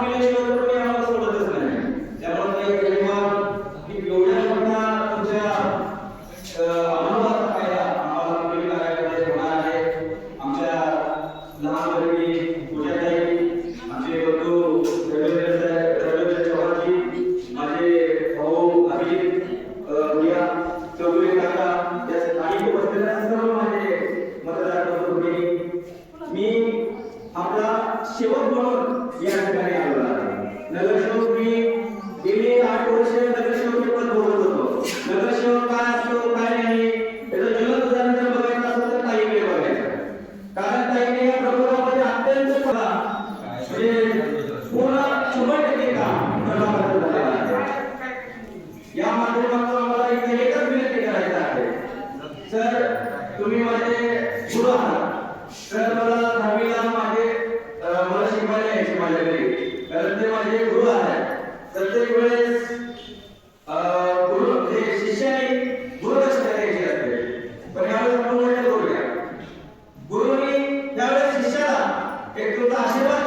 मिळाल्याशिवाय कोणी आम्हाला सोडतच नाही. त्यामुळे काही धन्यवाद की एवढ्या मोठ्या तुमच्या अनुभवाचा फायदा आम्हाला पुढील काळामध्ये होणार आहे. आमच्या लहान बहिणी पूजाताई, आमचे बंधू रवींद्र चव्हाणजी, माझे भाऊ अभिजित भैया चौगुले काका, या स्थानिक बसलेल्या सर्व माझे मतदार बंधू, मी आपला सेवक म्हणून या ठिकाणी आलो आहे. नगरसेवक मी गेली 8 वर्ष नगरसेवक पद भोगत होतो. नगरसेवक काय असतो काय नाही याचं जलद उदाहरण जर बघायचं असेल तर ताईकडे बघायचं. कारण ताईने या प्रभागामध्ये अत्यंत म्हणजे पूर्ण 100% काम प्रभागात झालेलं आहे. या माध्यमातून आम्हाला इथे एकच विनंती करायचं आहे, सर तुम्ही माझे गुरु आहात. तर मला 10वीला मला शिकवायला यायचे माझ्या घरी, कारण ते माझे गुरु आहेत. प्रत्येक वेळेस गुरु म्हणजे शिष्याने गुरुदक्षिणा द्यायची असते. पण यावेळेस आपण मोठं करूया. गुरुनी त्यावेळेस शिष्याला एक तुमचा आशीर्वाद